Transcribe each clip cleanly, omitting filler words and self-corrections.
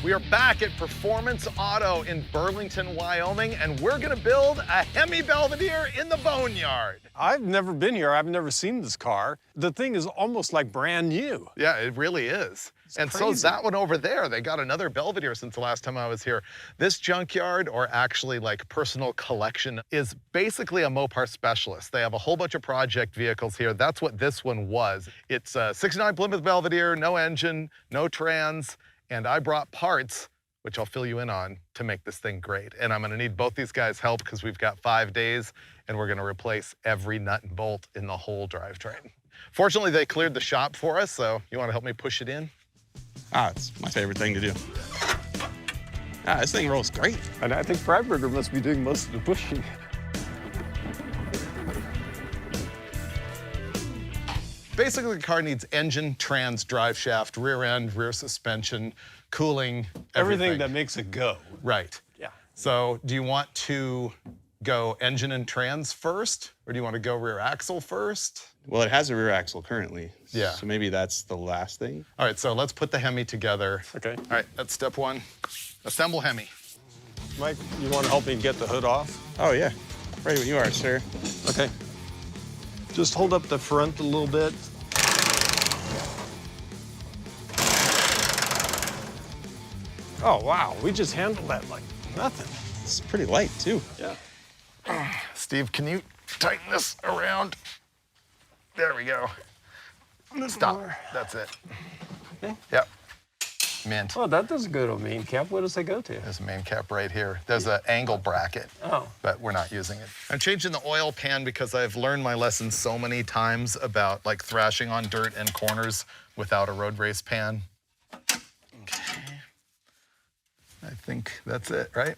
We are back at Performance Auto in Burlington, Wyoming, and we're gonna build a Hemi Belvedere in the Boneyard. I've never been here. I've never seen this car. The thing is almost like brand new. Yeah, it really is. And so is that one over there. They got another Belvedere since the last time I was here. This junkyard, or actually like personal collection, is basically a Mopar specialist. They have a whole bunch of project vehicles here. That's what this one was. It's a 69 Plymouth Belvedere, no engine, no trans, and I brought parts, which I'll fill you in on, to make this thing great. And I'm gonna need both these guys' help because we've got 5 days and we're gonna replace every nut and bolt in the whole drivetrain. Fortunately, they cleared the shop for us, so you wanna help me push it in? It's my favorite thing to do. This thing rolls great. And I think Freiburger must be doing most of the pushing. Basically, the car needs engine, trans, drive shaft, rear end, rear suspension, cooling, everything that makes it go. Right. Yeah. So do you want to go engine and trans first, or do you want to go rear axle first? Well, it has a rear axle currently. Yeah. So maybe that's the last thing. All right, so let's put the Hemi together. Okay. All right, that's step one. Assemble Hemi. Mike, you want to help me get the hood off? Oh, yeah. Right when you are, sir. Okay. Just hold up the front a little bit. Oh, wow. We just handled that like nothing. It's pretty light, too. Yeah. Steve, can you tighten this around? There we go. Stop. More. That's it. Okay. Yep. Mint. Oh, that doesn't go to a main cap. What does that go to? There's a main cap right here. There's an angle bracket, but we're not using it. I'm changing the oil pan because I've learned my lesson so many times about like thrashing on dirt and corners without a road race pan. Okay. I think that's it, right?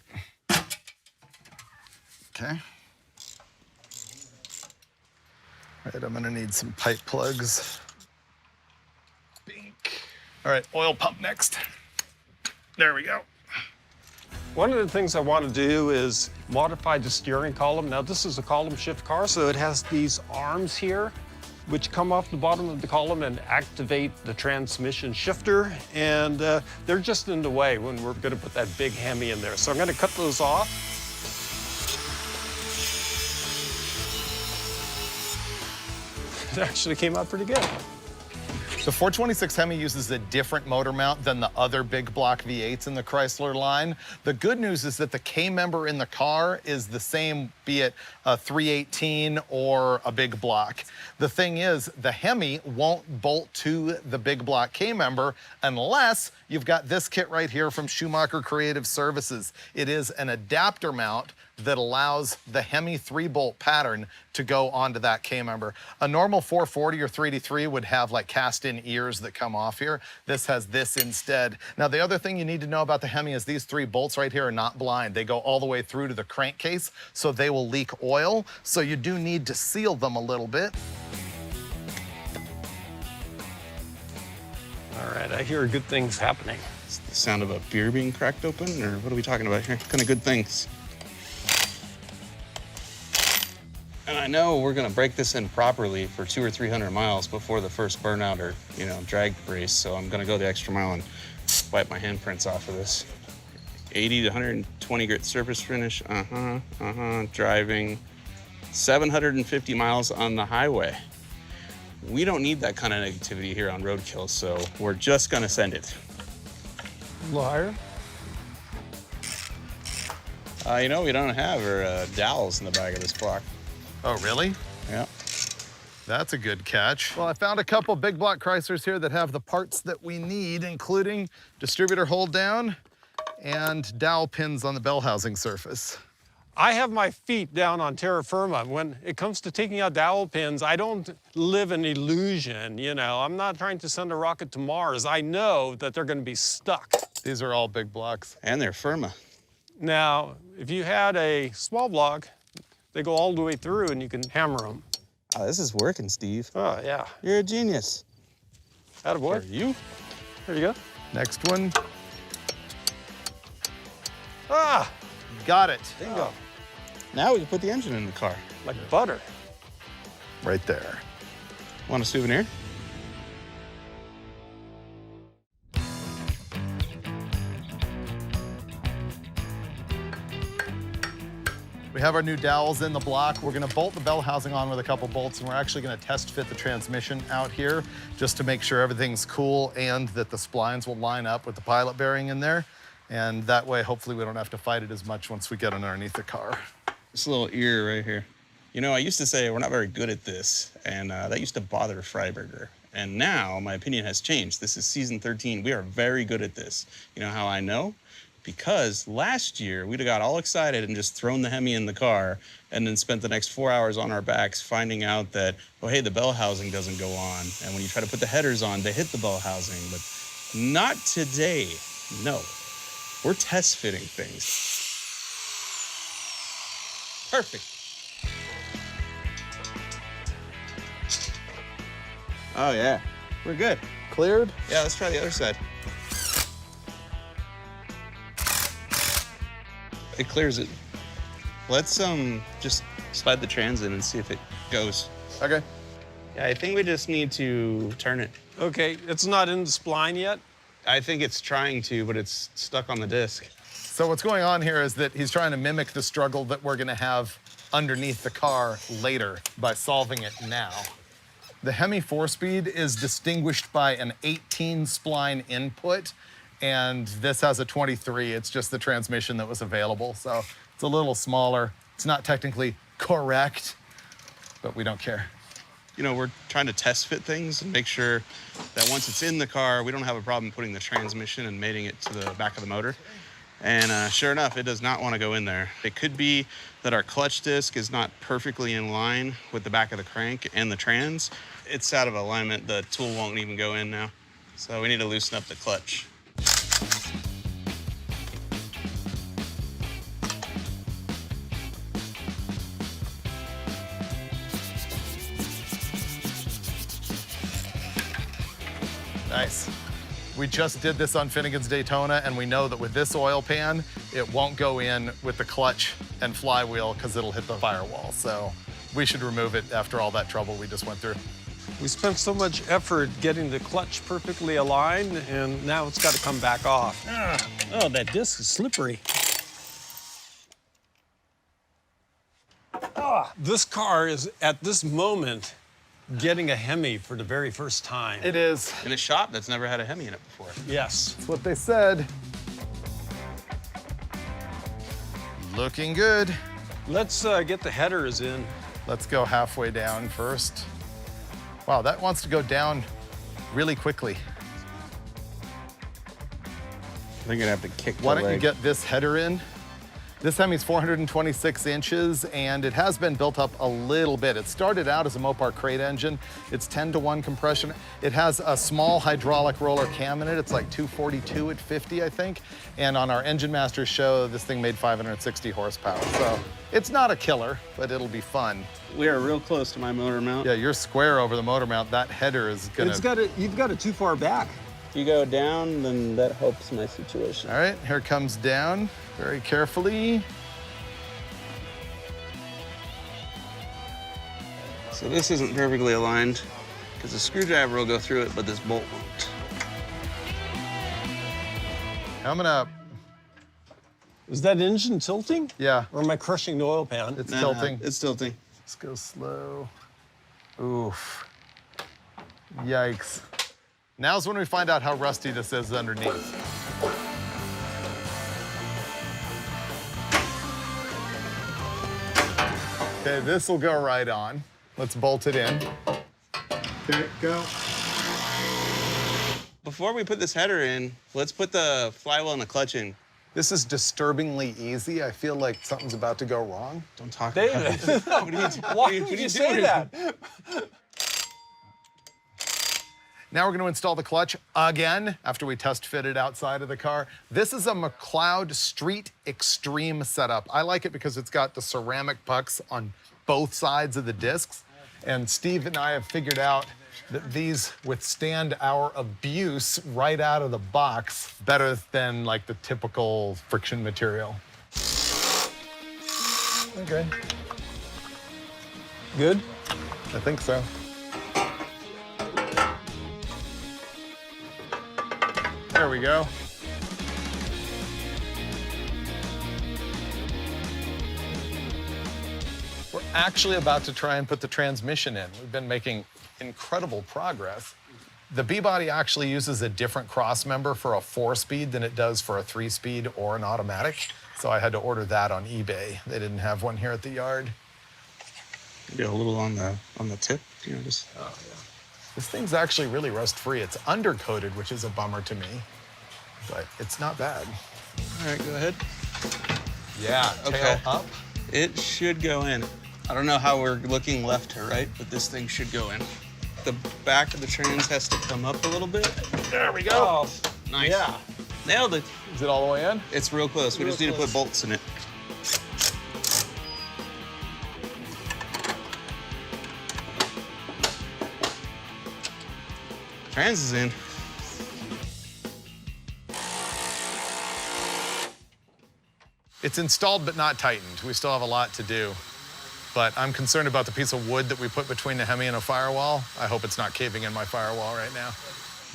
Okay. All right, I'm gonna need some pipe plugs. Bink. All right, oil pump next. There we go. One of the things I want to do is modify the steering column. Now, this is a column shift car, so it has these arms here, which come off the bottom of the column and activate the transmission shifter. And they're just in the way when we're going to put that big Hemi in there. So I'm going to cut those off. It actually came out pretty good. The 426 Hemi uses a different motor mount than the other big block V8s in the Chrysler line. The good news is that the K-member in the car is the same, be it a 318 or a big block. The thing is, the Hemi won't bolt to the big block K-member unless you've got this kit right here from Schumacher Creative Services. It is an adapter mount that allows the Hemi 3-bolt pattern to go onto that K-member. A normal 440 or 383 would have like cast-in ears that come off here. This has this instead. Now, the other thing you need to know about the Hemi is these 3 bolts right here are not blind. They go all the way through to the crankcase, so they will leak oil. So you do need to seal them a little bit. All right, I hear good things happening. It's the sound of a beer being cracked open, or what are we talking about here? What kind of good things? And I know we're gonna break this in properly for 200 or 300 miles before the first burnout or, drag race. So I'm gonna go the extra mile and wipe my handprints off of this. 80 to 120 grit surface finish, driving 750 miles on the highway. We don't need that kind of negativity here on Roadkill, so we're just gonna send it. A little higher? We don't have our dowels in the back of this block. Oh, really? Yeah. That's a good catch. Well, I found a couple big block Chryslers here that have the parts that we need, including distributor hold down and dowel pins on the bell housing surface. I have my feet down on terra firma. When it comes to taking out dowel pins, I don't live in illusion, I'm not trying to send a rocket to Mars. I know that they're gonna be stuck. These are all big blocks. And they're firma. Now, if you had a small block, they go all the way through and you can hammer them. Oh, this is working, Steve. Oh, yeah. You're a genius. Attaboy. Are you? There you go. Next one. Ah! Got it. Bingo. Now we can put the engine in the car. Like butter. Right there. Want a souvenir? We have our new dowels in the block. We're gonna bolt the bell housing on with a couple bolts, and we're actually gonna test fit the transmission out here just to make sure everything's cool and that the splines will line up with the pilot bearing in there. And that way, hopefully we don't have to fight it as much once we get underneath the car. This little ear right here. You know, I used to say we're not very good at this, and that used to bother Freiburger. And now my opinion has changed. This is season 13. We are very good at this. You know how I know? Because last year, we'd have got all excited and just thrown the Hemi in the car and then spent the next 4 hours on our backs finding out that, oh, hey, the bell housing doesn't go on. And when you try to put the headers on, they hit the bell housing. But not today, no. We're test fitting things. Perfect. Oh, yeah, we're good. Cleared? Yeah, let's try the other side. It clears it. Let's just slide the trans in and see if it goes. Okay. Yeah, I think we just need to turn it. Okay, it's not in the spline yet? I think it's trying to, but it's stuck on the disc. So what's going on here is that he's trying to mimic the struggle that we're gonna have underneath the car later by solving it now. The Hemi 4-speed is distinguished by an 18 spline input, and this has a 23. It's just the transmission that was available. So it's a little smaller. It's not technically correct, but we don't care. You know, we're trying to test fit things and make sure that once it's in the car, we don't have a problem putting the transmission and mating it to the back of the motor. And sure enough, it does not want to go in there. It could be that our clutch disc is not perfectly in line with the back of the crank and the trans. It's out of alignment. The tool won't even go in now. So we need to loosen up the clutch. Nice. We just did this on Finnegan's Daytona, and we know that with this oil pan, it won't go in with the clutch and flywheel because it'll hit the firewall. So we should remove it after all that trouble we just went through. We spent so much effort getting the clutch perfectly aligned, and now it's got to come back off. Oh, that disc is slippery. This car is, at this moment, getting a Hemi for the very first time. It is. In a shop that's never had a Hemi in it before. Yes. That's what they said. Looking good. Let's get the headers in. Let's go halfway down first. Wow, that wants to go down really quickly. I'm gonna have to kick the Why don't you leg. get this header in? This Hemi's 426 inches, and it has been built up a little bit. It started out as a Mopar crate engine. It's 10-to-1 compression. It has a small hydraulic roller cam in it. It's like 242 at 50, I think. And on our Engine Masters show, this thing made 560 horsepower. So it's not a killer, but it'll be fun. We are real close to my motor mount. Yeah, you're square over the motor mount. That header is gonna... You've got it too far back. If you go down, then that helps my situation. All right, here comes down, very carefully. So this isn't perfectly aligned because the screwdriver will go through it, but this bolt won't. I'm gonna, Is that engine tilting? yeah, Or am I crushing the oil pan? it's tilting. It's tilting. Let's go slow. Oof. Yikes. Now's when we find out how rusty this is underneath. Okay, this will go right on. Let's bolt it in. Okay, go. Before we put this header in, let's put the flywheel and the clutch in. This is disturbingly easy. I feel like something's about to go wrong. Don't talk about David, it. why would you say that? Now we're going to install the clutch again after we test fit it outside of the car. This is a McLeod Street Extreme setup. I like it because it's got the ceramic pucks on both sides of the discs. And Steve and I have figured out that these withstand our abuse right out of the box better than like the typical friction material. Okay, Good? I think so. There we go. We're actually about to try and put the transmission in. We've been making incredible progress. The B-body actually uses a different cross member for a 4-speed than it does for a 3-speed or an automatic. So I had to order that on eBay. They didn't have one here at the yard. Maybe a little on the tip, you know, just. Oh, yeah. This thing's actually really rust-free. It's undercoated, which is a bummer to me, but it's not bad. All right, go ahead. Yeah, tail up. It should go in. I don't know how we're looking left to right, but this thing should go in. The back of the trans has to come up a little bit. There we go. Oh, nice. Yeah. Nailed it. Is it all the way in? It's real close. We just need to put bolts in it. Trans is in. It's installed but not tightened. We still have a lot to do. But I'm concerned about the piece of wood that we put between the Hemi and a firewall. I hope it's not caving in my firewall right now.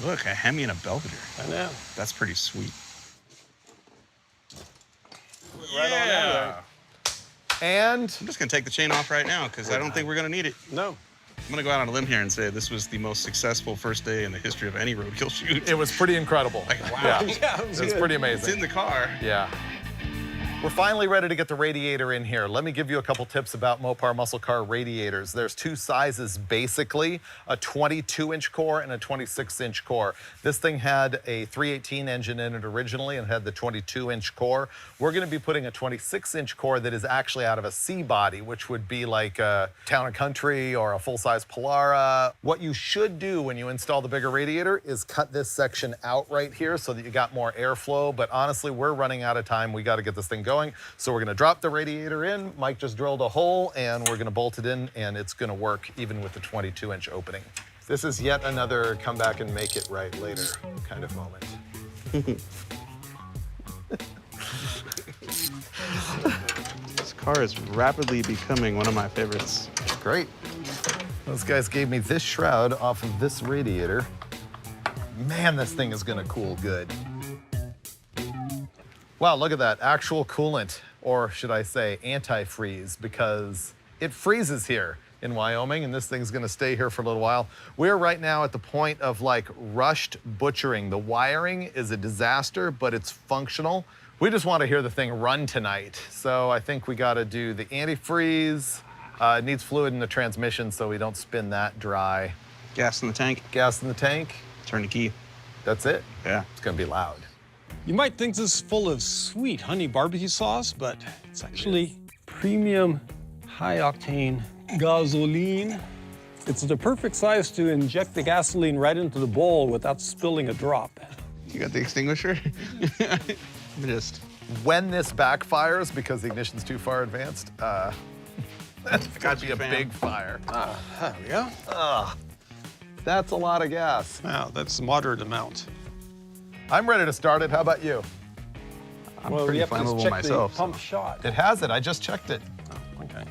Look, a Hemi and a Belvedere. I know. That's pretty sweet. Right on there. And I'm just gonna take the chain off right now because I don't think we're gonna need it. No. I'm gonna go out on a limb here and say this was the most successful first day in the history of any roadkill shoot. it was pretty incredible. Like, wow. Yeah, Yeah, it was pretty amazing. It's in the car. Yeah. We're finally ready to get the radiator in here. Let me give you a couple tips about Mopar muscle car radiators. There's 2 sizes, basically, a 22-inch core and a 26-inch core. This thing had a 318 engine in it originally and had the 22-inch core. We're gonna be putting a 26-inch core that is actually out of a C-body, which would be like a Town & Country or a full-size Polara. What you should do when you install the bigger radiator is cut this section out right here so that you got more airflow. But honestly, we're running out of time. We gotta get this thing going. So we're gonna drop the radiator in. Mike just drilled a hole and we're gonna bolt it in and it's gonna work even with the 22-inch opening. This is yet another come back and make it right later kind of moment. This car is rapidly becoming one of my favorites. Great. Those guys gave me this shroud off of this radiator. Man, this thing is gonna cool good. Wow, look at that, actual coolant, or should I say antifreeze, because it freezes here in Wyoming, and this thing's gonna stay here for a little while. We're right now at the point of like rushed butchering. The wiring is a disaster, but it's functional. We just want to hear the thing run tonight. So I think we gotta do the antifreeze. It needs fluid in the transmission so we don't spin that dry. Gas in the tank. Gas in the tank. Turn the key. That's it. Yeah. It's gonna be loud. You might think this is full of sweet honey barbecue sauce, but it's actually premium high-octane gasoline. It's the perfect size to inject the gasoline right into the bowl without spilling a drop. You got the extinguisher? Just. When this backfires because the ignition's too far advanced, that's gotta be a big fire. There we go. That's a lot of gas. Wow, that's a moderate amount. I'm ready to start it. How about you? I'm Well, pretty we have to flammable check myself. the pump shot. It has it. I just checked it. Oh, okay.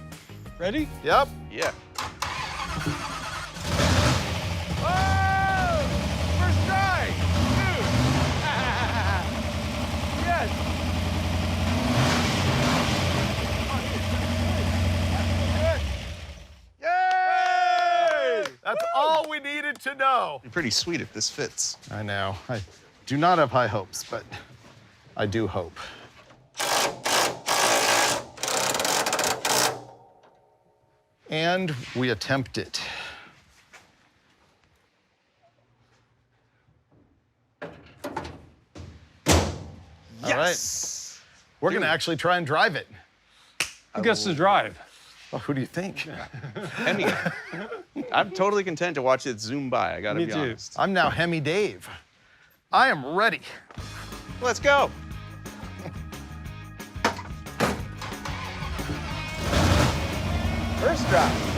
Ready? Yep. Yeah. Oh! First try! Dude! Yes! Yay! That's all we needed to know. Be pretty sweet if this fits. I know. I do not have high hopes, but I do hope. And we attempt it. All right. We're gonna actually try and drive it. Who gets to drive? Well, who do you think? Hemi. I'm totally content to watch it zoom by, I gotta Me be too. honest. I'm now Hemi Dave. I am ready. Let's go. First drive.